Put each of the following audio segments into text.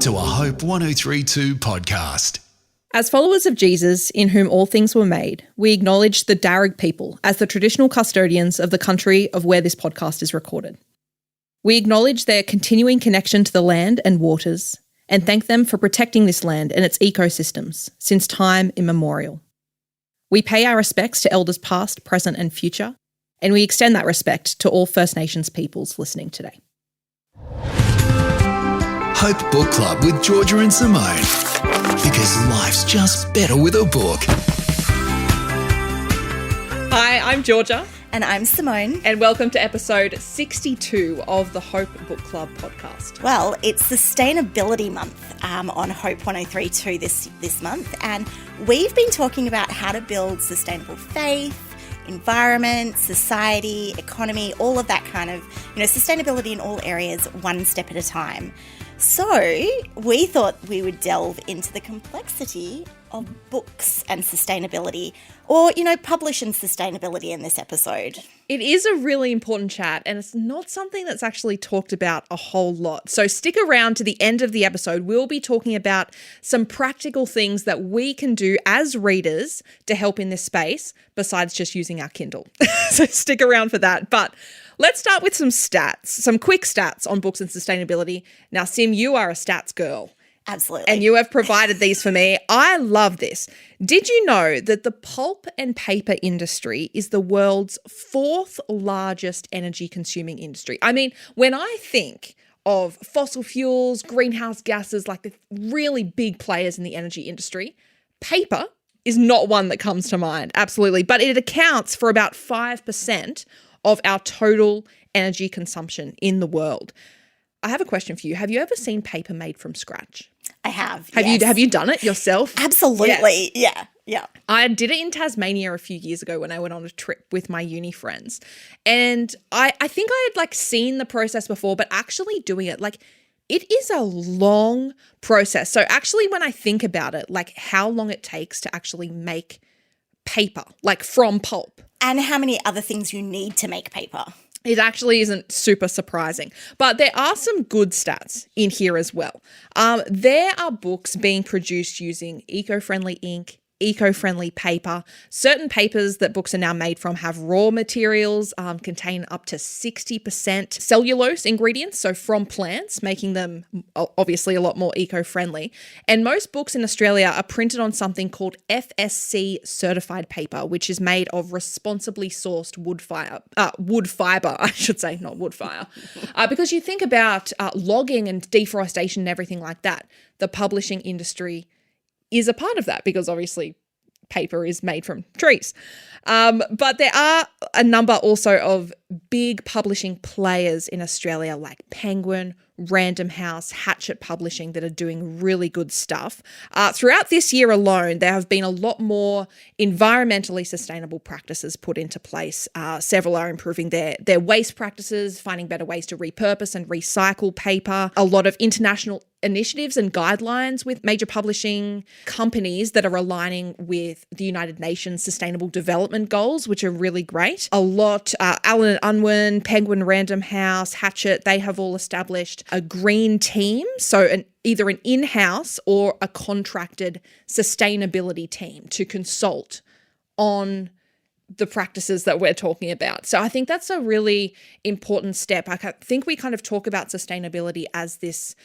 to a Hope 1032 podcast. As followers of Jesus, in whom all things were made, we acknowledge the Darug people as the traditional custodians of the country of where this podcast is recorded. We acknowledge their continuing connection to the land and waters, and thank them for protecting this land and its ecosystems since time immemorial. We pay our respects to elders past, present and future, and we extend that respect to all First Nations peoples listening today. Hope Book Club with Georgia and Simone. Because life's just better with a book. Hi, I'm Georgia. And I'm Simone. And welcome to episode 62 of the Hope Book Club podcast. Well, it's Sustainability Month on Hope 1032 this month. And we've been talking about how to build sustainable faith, environment, society, economy, all of that kind of, sustainability in all areas, one step at a time. So we thought we would delve into the complexity of books and sustainability, or, publish and sustainability in this episode. It is a really important chat, and it's not something that's actually talked about a whole lot. So stick around to the end of the episode. We'll be talking about some practical things that we can do as readers to help in this space, besides just using our Kindle. So stick around for that. But let's start with some stats, some quick stats on books and sustainability. Now, Sim, you are a stats girl. Absolutely. And you have provided these for me. I love this. Did you know that the pulp and paper industry is the world's fourth largest energy consuming industry? I mean, when I think of fossil fuels, greenhouse gases, like the really big players in the energy industry, paper is not one that comes to mind. Absolutely. But it accounts for about 5% of our total energy consumption in the world. I have a question for you. Have you ever seen paper made from scratch? I have. Have you done it yourself? Absolutely. Yes. Yeah. I did it in Tasmania a few years ago when I went on a trip with my uni friends. And I think I had seen the process before, but actually doing it, it is a long process. So actually when I think about it, how long it takes to actually make paper, from pulp. And how many other things you need to make paper. It actually isn't super surprising, but there are some good stats in here as well. There are books being produced using eco-friendly ink, eco-friendly paper. Certain papers that books are now made from have raw materials, contain up to 60% cellulose ingredients, so from plants, making them obviously a lot more eco-friendly. And most books in Australia are printed on something called FSC certified paper, which is made of responsibly sourced wood fiber, I should say, not wood fire. Because you think about logging and deforestation and everything like that, the publishing industry is a part of that because obviously paper is made from trees. But there are a number also of big publishing players in Australia like Penguin, Random House, Hachette Publishing that are doing really good stuff. Throughout this year alone, there have been a lot more environmentally sustainable practices put into place. Several are improving their waste practices, finding better ways to repurpose and recycle paper. A lot of international initiatives and guidelines with major publishing companies that are aligning with the United Nations Sustainable Development Goals, which are really great. A lot, Allen and Unwin, Penguin, Random House, Hachette, they have all established a green team, so either an in-house or a contracted sustainability team to consult on the practices that we're talking about. So I think that's a really important step. I think we kind of talk about sustainability as this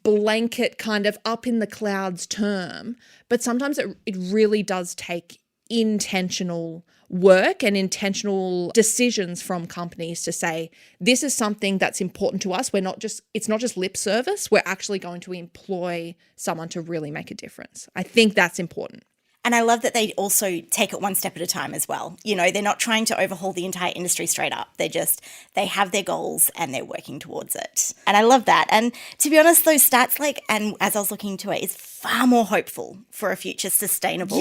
blanket kind of up in the clouds term, but sometimes it really does take intentional work and intentional decisions from companies to say, this is something that's important to us. It's not just lip service. We're actually going to employ someone to really make a difference. I think that's important. And I love that they also take it one step at a time as well. They're not trying to overhaul the entire industry straight up. They have their goals and they're working towards it. And I love that. And to be honest, those stats, and as I was looking into it, is far more hopeful for a future sustainable,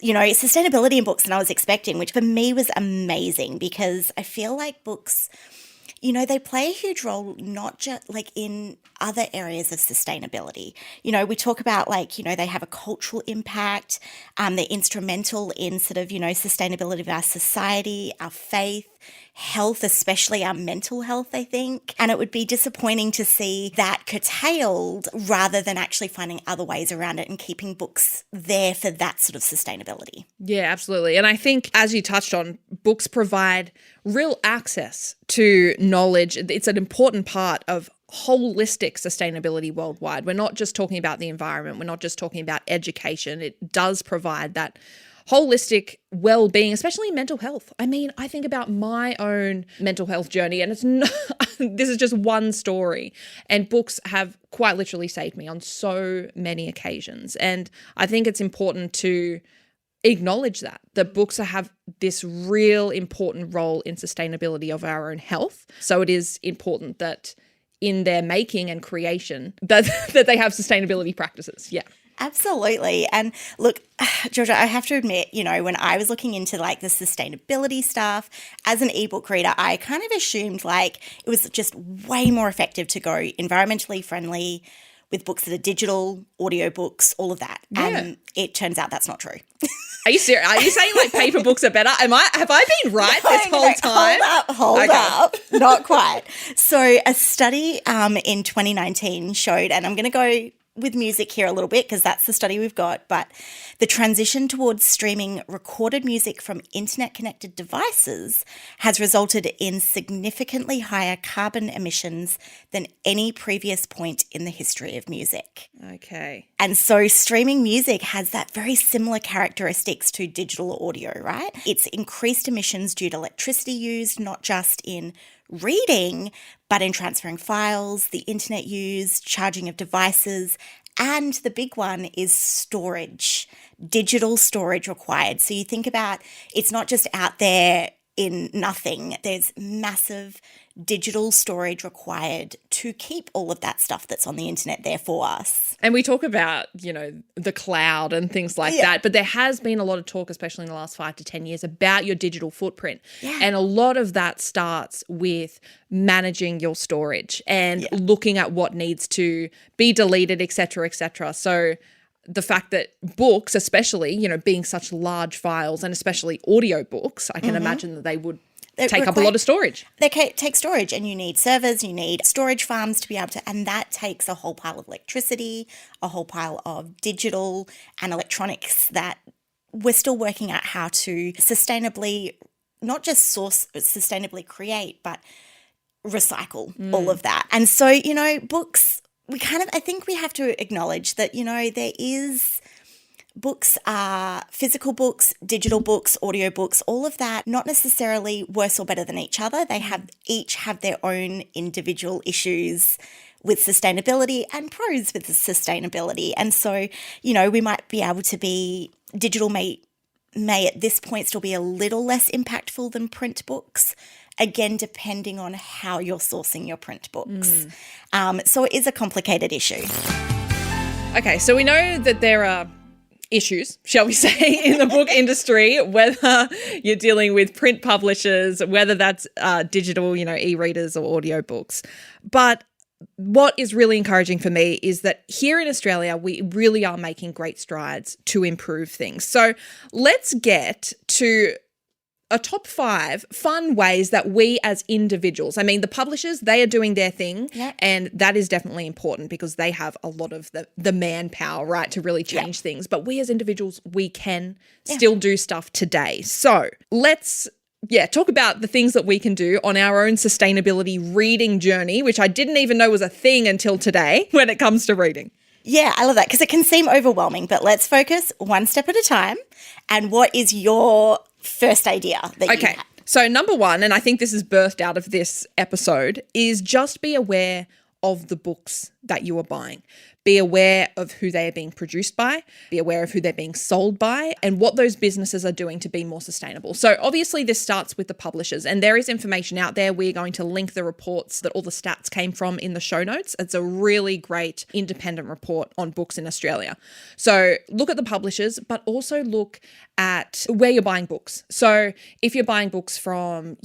sustainability in books than I was expecting, which for me was amazing because I feel like books, they play a huge role, not just in other areas of sustainability. We talk about they have a cultural impact. They're instrumental in sort of, sustainability of our society, our faith. health, especially our mental health, I think. And it would be disappointing to see that curtailed rather than actually finding other ways around it and keeping books there for that sort of sustainability. Yeah, absolutely. And I think, as you touched on, books provide real access to knowledge. It's an important part of holistic sustainability worldwide. We're not just talking about the environment. We're not just talking about education. It does provide that holistic well-being, especially mental health. I mean, I think about my own mental health journey, and it's not, this is just one story, and books have quite literally saved me on so many occasions. And I think it's important to acknowledge that books have this real important role in sustainability of our own health. So it is important that in their making and creation that they have sustainability practices. Yeah. Absolutely. And look, Georgia, I have to admit, when I was looking into like the sustainability stuff as an ebook reader, I kind of assumed like it was just way more effective to go environmentally friendly with books that are digital, audiobooks, all of that. Yeah. And it turns out that's not true. Are you serious? Are you saying like paper books are better? Have I been right this whole time? Hold up. Not quite. So a study in 2019 showed, and I'm going to go with music here a little bit because that's the study we've got, but the transition towards streaming recorded music from internet-connected devices has resulted in significantly higher carbon emissions than any previous point in the history of music. Okay. And so streaming music has that very similar characteristics to digital audio, right? It's increased emissions due to electricity used, not just in reading, but in transferring files, the internet used, charging of devices, and the big one is storage, digital storage required. So you think about it's not just out there in nothing. There's massive digital storage required to keep all of that stuff that's on the internet there for us. And we talk about, the cloud and things like that, but there has been a lot of talk, especially in the last 5 to 10 years, about your digital footprint. Yeah. And a lot of that starts with managing your storage and looking at what needs to be deleted, et cetera, et cetera. So the fact that books, especially, being such large files, and especially audio books, I can imagine that they would take up a lot of storage. They take storage, and you need servers, you need storage farms to be able to, and that takes a whole pile of electricity, a whole pile of digital and electronics that we're still working out how to sustainably, not just sustainably create, but recycle all of that. And so, books, I think we have to acknowledge that, there is books are physical books, digital books, audio books, all of that, not necessarily worse or better than each other. They each have their own individual issues with sustainability and pros with sustainability. And so, we might be able to be digital may at this point still be a little less impactful than print books, again, depending on how you're sourcing your print books. So it is a complicated issue. Okay, so we know that there are issues, shall we say, in the book industry, whether you're dealing with print publishers, whether that's digital, e-readers or audiobooks. But what is really encouraging for me is that here in Australia, we really are making great strides to improve things. So let's get to a top 5 fun ways that we as individuals, I mean, the publishers, they are doing their thing, and that is definitely important because they have a lot of the manpower, right, to really change things. But we as individuals, we can still do stuff today. So let's talk about the things that we can do on our own sustainability reading journey, which I didn't even know was a thing until today when it comes to reading. Yeah, I love that because it can seem overwhelming, but let's focus one step at a time. And what is your first idea that you had? So number 1, and I think this is birthed out of this episode, is just be aware of the books that you are buying. Be aware of who they are being produced by, be aware of who they're being sold by, and what those businesses are doing to be more sustainable. So obviously this starts with the publishers, and there is information out there. We're going to link the reports that all the stats came from in the show notes. It's a really great independent report on books in Australia. So look at the publishers, but also look at where you're buying books. So if you're buying books from,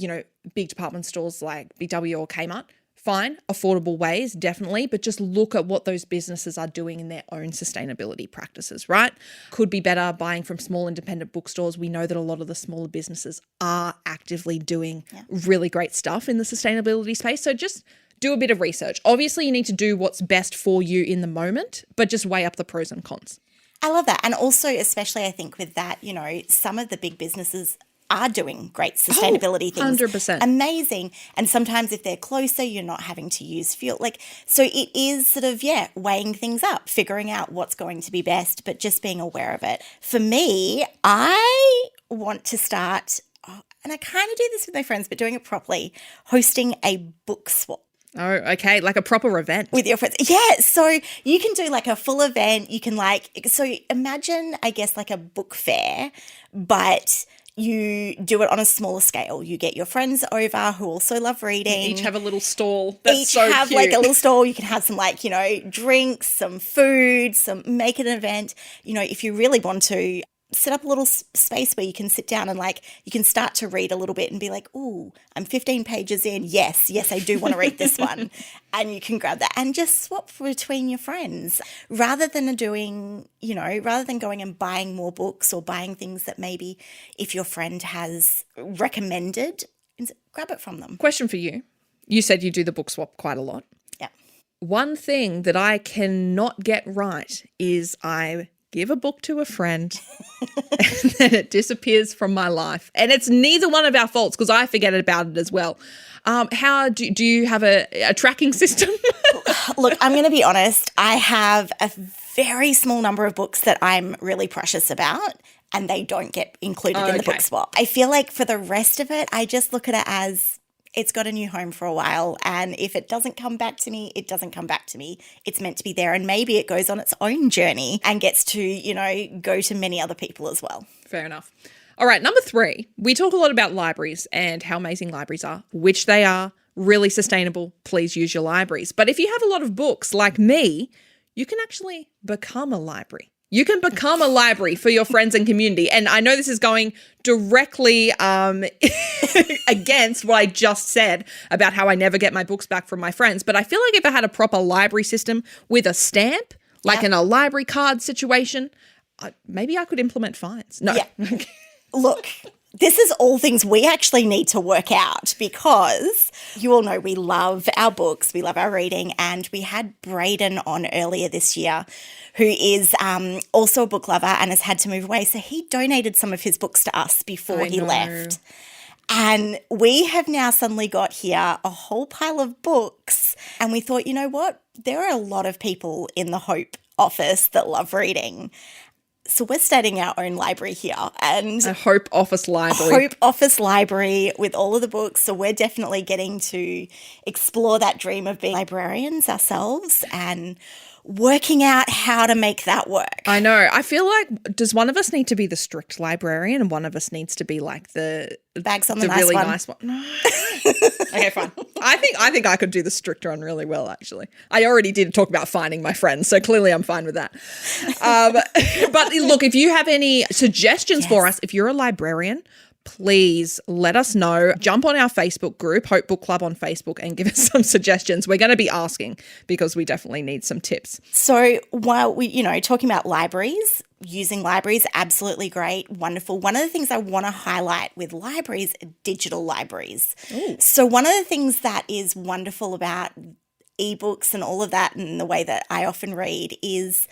big department stores like Big W or Kmart, fine, affordable ways, definitely, but just look at what those businesses are doing in their own sustainability practices, right? Could be better buying from small independent bookstores. We know that a lot of the smaller businesses are actively doing really great stuff in the sustainability space. So just do a bit of research. Obviously, you need to do what's best for you in the moment, but just weigh up the pros and cons. I love that. And also, especially I think with that, you know, some of the big businesses are doing great sustainability things. 100%. Amazing. And sometimes if they're closer, you're not having to use fuel. Like, so it is sort of, weighing things up, figuring out what's going to be best, but just being aware of it. For me, I want to start, and I kind of do this with my friends, but doing it properly, hosting a book swap. Oh, okay. Like a proper event. With your friends. Yeah. So you can do like a full event. You can so imagine, I guess, like a book fair, but you do it on a smaller scale. You get your friends over who also love reading. You each have a little stall. That's so have cute. like a little stall. You can have some drinks, some food, make it an event. You know, if you really want to, set up a little space where you can sit down and you can start to read a little bit and be like, ooh, I'm 15 pages in. Yes, I do want to read this one. And you can grab that and just swap between your friends rather than going and buying more books or buying things that maybe if your friend has recommended, grab it from them. Question for you. You said you do the book swap quite a lot. Yeah. One thing that I cannot get right is I give a book to a friend and then it disappears from my life. And it's neither one of our faults because I forget about it as well. How do you have a tracking system? Look, I'm going to be honest. I have a very small number of books that I'm really precious about and they don't get included in the book swap. I feel like for the rest of it, I just look at it as it's got a new home for a while. And if it doesn't come back to me, it doesn't come back to me. It's meant to be there. And maybe it goes on its own journey and gets to, go to many other people as well. Fair enough. All right, number 3, we talk a lot about libraries and how amazing libraries are, which they are, really sustainable. Please use your libraries. But if you have a lot of books like me, you can actually become a library. You can become a library for your friends and community. And I know this is going directly against what I just said about how I never get my books back from my friends. But I feel like if I had a proper library system with a stamp, like in a library card situation, maybe I could implement fines. No. Yeah. Look, this is all things we actually need to work out because you all know we love our books, we love our reading, and we had Braden on earlier this year who is also a book lover and has had to move away. So he donated some of his books to us before he left. And we have now suddenly got here a whole pile of books and we thought, you know what? There are a lot of people in the Hope office that love reading. So we're starting our own library here and a Hope Office library. Hope Office library with all of the books. So we're definitely getting to explore that dream of being librarians ourselves and working out how to make that work. I know. I feel like, does one of us need to be the strict librarian and one of us needs to be like the bags on the nice really one? Nice one? No. Okay, fine. I think I could do the stricter one really well, actually. I already did talk about finding my friends, so clearly I'm fine with that. But look, if you have any suggestions for us, if you're a librarian, please let us know. Jump on our Facebook group, Hope Book Club on Facebook, and give us some suggestions. We're going to be asking because we definitely need some tips. So while we, talking about libraries, using libraries, absolutely great, wonderful. One of the things I want to highlight with libraries are digital libraries. Ooh. So one of the things that is wonderful about ebooks and all of that and the way that I often read is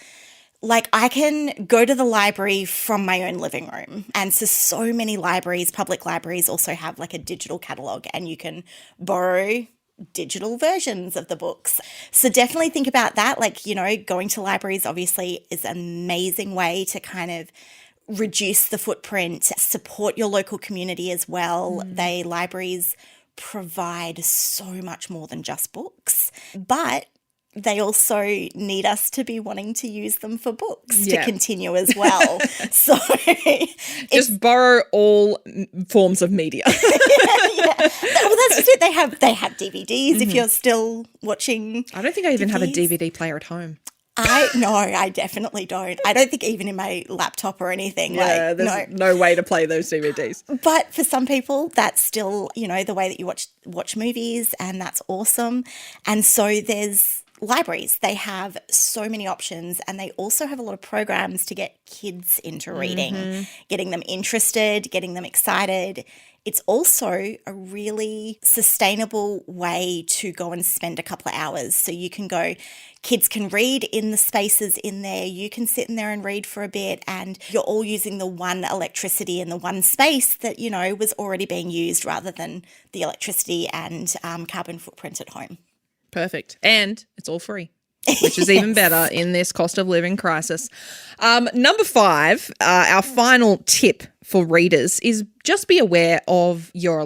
I can go to the library from my own living room. And so many libraries, public libraries also have a digital catalogue and you can borrow digital versions of the books. So definitely think about that. Going to libraries obviously is an amazing way to kind of reduce the footprint, support your local community as well. Libraries provide so much more than just books, but they also need us to be wanting to use them for books to continue as well. So just borrow all forms of media. Well, that's just it. They have DVDs if you're still watching. I don't think I even DVDs. have a DVD player at home. I definitely don't. I don't think even in my laptop or anything. Yeah, there's no way to play those DVDs. But for some people, that's still, the way that you watch movies, and that's awesome. And so there's libraries. They have so many options, and they also have a lot of programs to get kids into reading, getting them interested, getting them excited. It's also a really sustainable way to go and spend a couple of hours. So you can go, kids can read in the spaces in there, you can sit in there and read for a bit, and you're all using the one electricity in the one space that, was already being used, rather than the electricity and carbon footprint at home. Perfect. And it's all free, which is even better in this cost of living crisis. Number 5, our final tip for readers is just be aware of your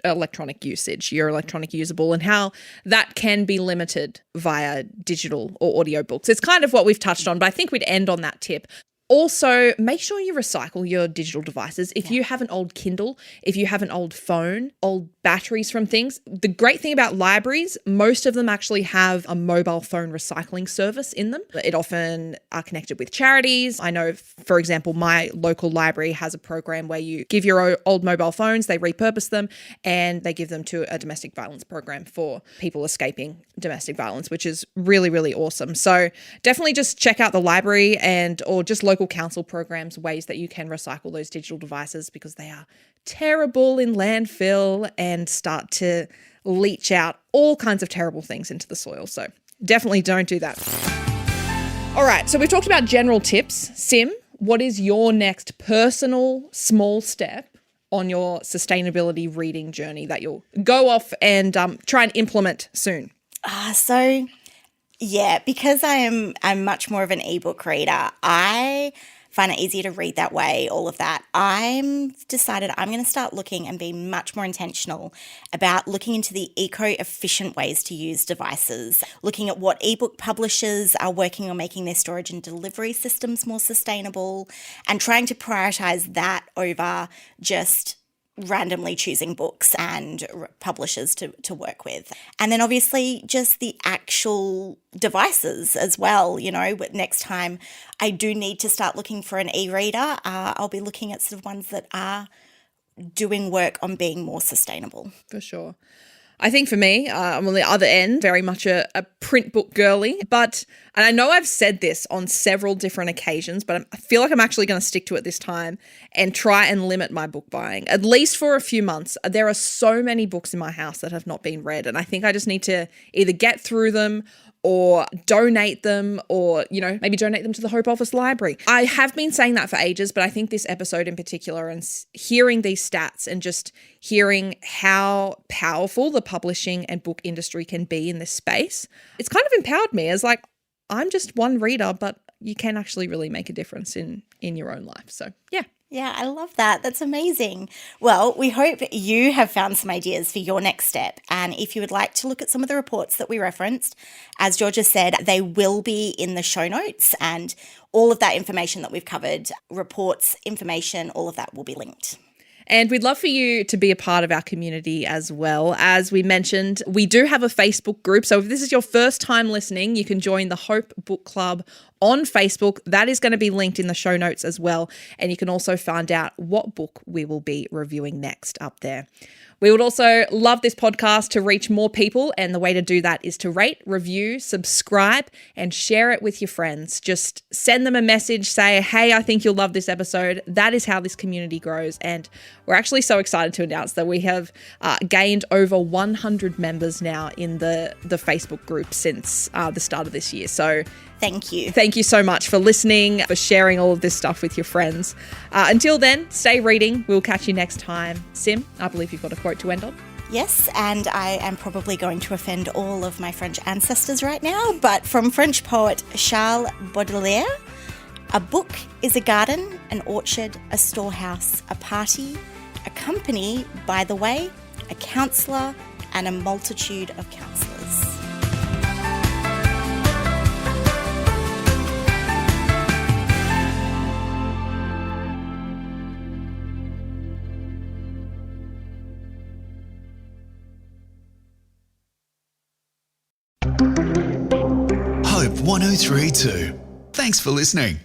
electronic usage, your electronic usable, and how that can be limited via digital or audiobooks. It's kind of what we've touched on, but I think we'd end on that tip. Also, make sure you recycle your digital devices. If you have an old Kindle, if you have an old phone, old batteries from things, the great thing about libraries, most of them actually have a mobile phone recycling service in them. It often are connected with charities. I know, for example, my local library has a program where you give your old mobile phones, they repurpose them, and they give them to a domestic violence program for people escaping domestic violence, which is really, really awesome. So definitely just check out the library or just local council programs, ways that you can recycle those digital devices, because they are terrible in landfill and start to leach out all kinds of terrible things into the soil. So definitely don't do that. All right, so we've talked about general tips. Sim, what is your next personal small step on your sustainability reading journey that you'll go off and try and implement soon? Because I'm much more of an ebook reader, I find it easier to read that way, all of that. I'm decided I'm going to start looking and be much more intentional about looking into the eco-efficient ways to use devices, looking at what ebook publishers are working on making their storage and delivery systems more sustainable, and trying to prioritize that over just randomly choosing books and publishers to work with. And then obviously just the actual devices as well. Next time I do need to start looking for an e-reader, I'll be looking at sort of ones that are doing work on being more sustainable. For sure. I think for me, I'm on the other end, very much a print book girly. And I know I've said this on several different occasions, but I feel like I'm actually going to stick to it this time and try and limit my book buying, at least for a few months. There are so many books in my house that have not been read, and I think I just need to either get through them or donate them, or, maybe donate them to the Hope Office Library. I have been saying that for ages, but I think this episode in particular, and hearing these stats and just hearing how powerful the publishing and book industry can be in this space, it's kind of empowered me as I'm just one reader, but you can actually really make a difference in your own life. So, yeah. Yeah, I love that. That's amazing. Well, we hope you have found some ideas for your next step. And if you would like to look at some of the reports that we referenced, as Georgia said, they will be in the show notes, and all of that information that we've covered, reports, information, all of that will be linked. And we'd love for you to be a part of our community as well. As we mentioned, we do have a Facebook group. So if this is your first time listening, you can join the Hope Book Club on Facebook. That is going to be linked in the show notes as well. And you can also find out what book we will be reviewing next up there. We would also love this podcast to reach more people, and the way to do that is to rate, review, subscribe, and share it with your friends. Just send them a message, say, hey, I think you'll love this episode. That is how this community grows, and we're actually so excited to announce that we have gained over 100 members now in the Facebook group since the start of this year. So thank you. Thank you so much for listening, for sharing all of this stuff with your friends. Until then, stay reading. We'll catch you next time. Sim, I believe you've got a quote to end on. Yes, and I am probably going to offend all of my French ancestors right now, but from French poet Charles Baudelaire, a book is a garden, an orchard, a storehouse, a party, a company, by the way, a counsellor, and a multitude of counsellors. 1032. Thanks for listening.